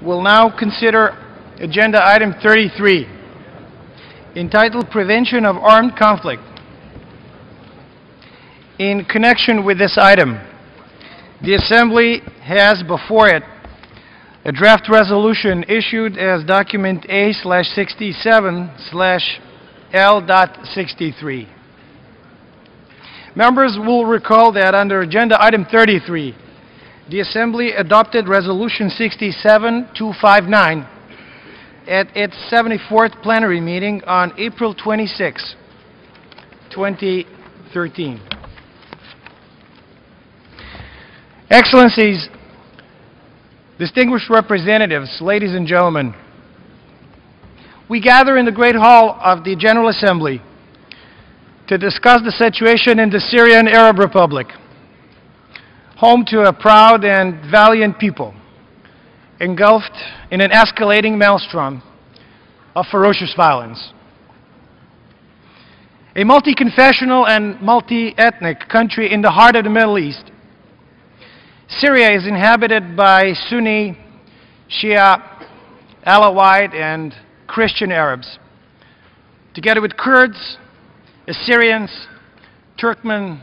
will now consider agenda item 33, entitled Prevention of Armed Conflict. In connection with this item, the Assembly has before it a draft resolution issued as document A/67/L.63. Members will recall that under agenda item 33, the Assembly adopted Resolution 67-259 at its 74th plenary meeting on April 26, 2013. Excellencies, distinguished representatives, ladies and gentlemen, we gather in the Great Hall of the General Assembly to discuss the situation in the Syrian Arab Republic, home to a proud and valiant people, engulfed in an escalating maelstrom of ferocious violence. A multi-confessional and multi-ethnic country in the heart of the Middle East, Syria is inhabited by Sunni, Shia, Alawite, and Christian Arabs, together with Kurds, Assyrians, Turkmen,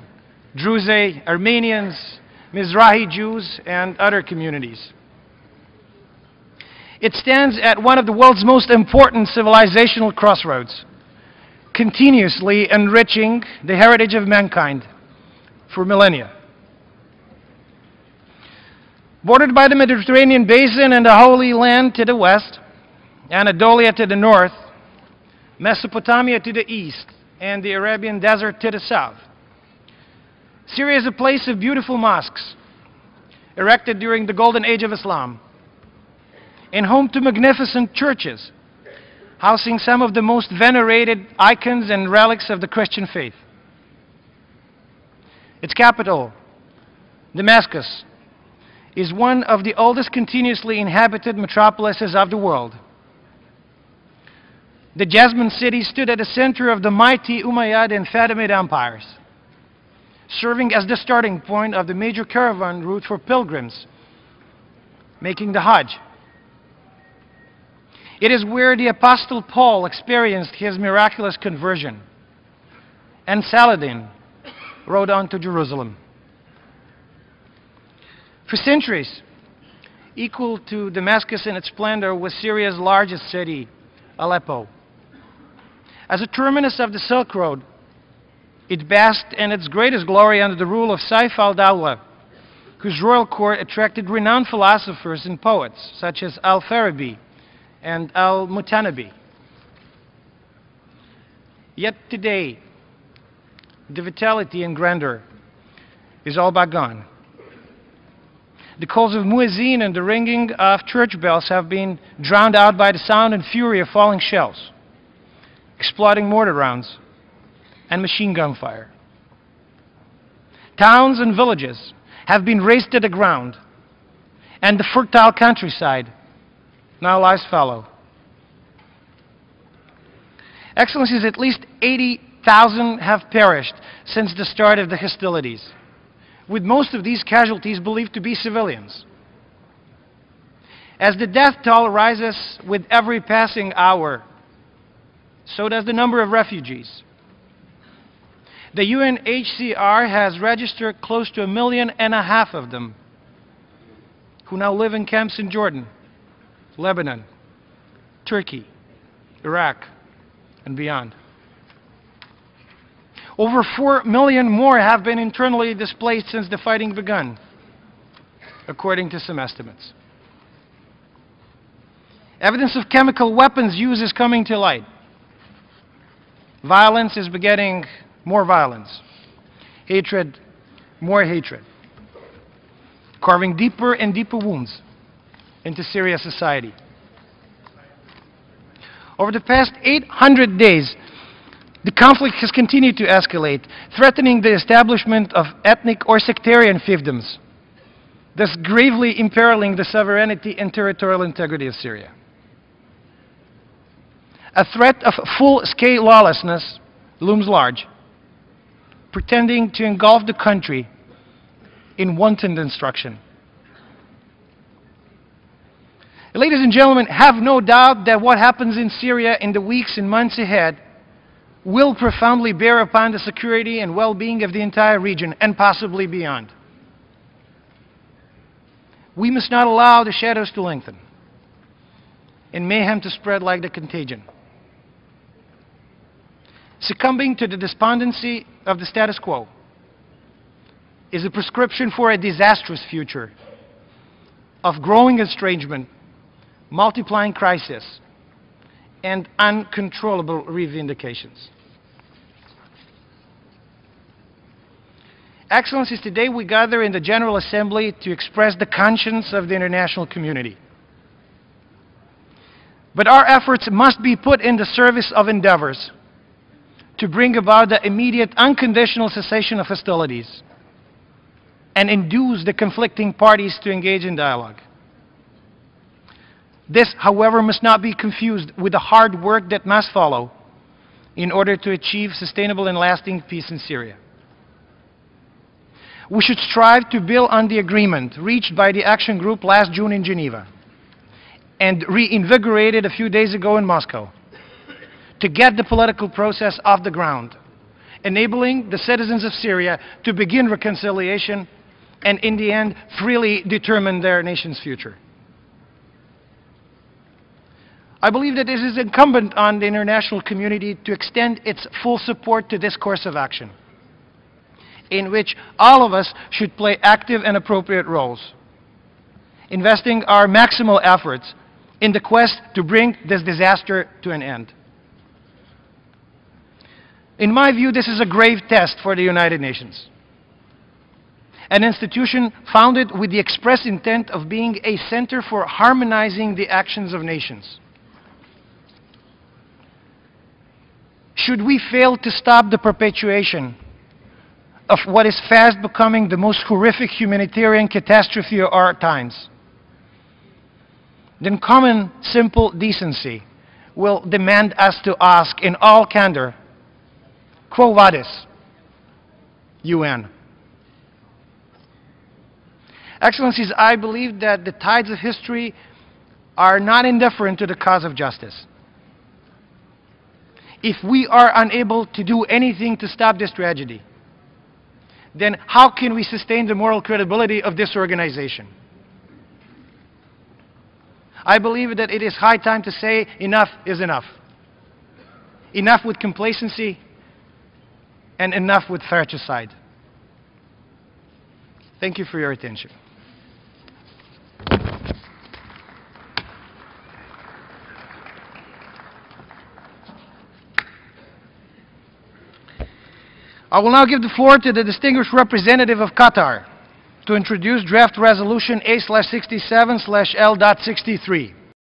Druze, Armenians, Mizrahi Jews, and other communities. It stands at one of the world's most important civilizational crossroads, continuously enriching the heritage of mankind for millennia. Bordered by the Mediterranean basin and the Holy Land to the west, Anatolia to the north, Mesopotamia to the east, and the Arabian Desert to the south, Syria is a place of beautiful mosques, erected during the Golden Age of Islam, and home to magnificent churches, housing some of the most venerated icons and relics of the Christian faith. Its capital, Damascus, is one of the oldest continuously inhabited metropolises of the world. The Jasmine city stood at the center of the mighty Umayyad and Fatimid empires, serving as the starting point of the major caravan route for pilgrims making the Hajj. It is where the Apostle Paul experienced his miraculous conversion, and Saladin rode on to Jerusalem. For centuries, equal to Damascus in its splendor was Syria's largest city, Aleppo. As a terminus of the Silk Road, it basked in its greatest glory under the rule of Saif al-Dawla, whose royal court attracted renowned philosophers and poets such as Al-Farabi and Al-Mutanabi. Yet today, the vitality and grandeur is all but gone. The calls of muezzin and the ringing of church bells have been drowned out by the sound and fury of falling shells, exploding mortar rounds, and machine gun fire. Towns and villages have been razed to the ground, and the fertile countryside now lies fallow. Excellencies, at least 80,000 have perished since the start of the hostilities, with most of these casualties believed to be civilians. As the death toll rises with every passing hour, so does the number of refugees. The UNHCR has registered close to 1.5 million of them, who now live in camps in Jordan, Lebanon, Turkey, Iraq, and beyond. Over 4 million more have been internally displaced since the fighting began, according to some estimates. Evidence of chemical weapons use is coming to light. Violence is begetting more violence. Hatred, more hatred, carving deeper and deeper wounds into Syria's society. Over the past 800 days, the conflict has continued to escalate, threatening the establishment of ethnic or sectarian fiefdoms, thus gravely imperiling the sovereignty and territorial integrity of Syria. A threat of full-scale lawlessness looms large, pretending to engulf the country in wanton destruction. Ladies and gentlemen, have no doubt that what happens in Syria in the weeks and months ahead will profoundly bear upon the security and well-being of the entire region and possibly beyond. We must not allow the shadows to lengthen and mayhem to spread like the contagion. Succumbing to the despondency of the status quo is a prescription for a disastrous future of growing estrangement, multiplying crisis, and uncontrollable reivindications. Excellencies, today we gather in the General Assembly to express the conscience of the international community. But our efforts must be put in the service of endeavors to bring about the immediate unconditional cessation of hostilities and induce the conflicting parties to engage in dialogue. This, however, must not be confused with the hard work that must follow in order to achieve sustainable and lasting peace in Syria. We should strive to build on the agreement reached by the Action Group last June in Geneva and reinvigorated a few days ago in Moscow to get the political process off the ground, enabling the citizens of Syria to begin reconciliation and, in the end, freely determine their nation's future. I believe that it is incumbent on the international community to extend its full support to this course of action, in which all of us should play active and appropriate roles, investing our maximal efforts in the quest to bring this disaster to an end. In my view, this is a grave test for the United Nations, an institution founded with the express intent of being a center for harmonizing the actions of nations. Should we fail to stop the perpetuation of what is fast becoming the most horrific humanitarian catastrophe of our times, then common, simple decency will demand us to ask in all candor, quo vadis, UN? Excellencies, I believe that the tides of history are not indifferent to the cause of justice. If we are unable to do anything to stop this tragedy, then how can we sustain the moral credibility of this organization? I believe that it is high time to say enough is enough. Enough with complacency and enough with fratricide. Thank you for your attention. I will now give the floor to the distinguished representative of Qatar to introduce draft resolution A/67/L.63.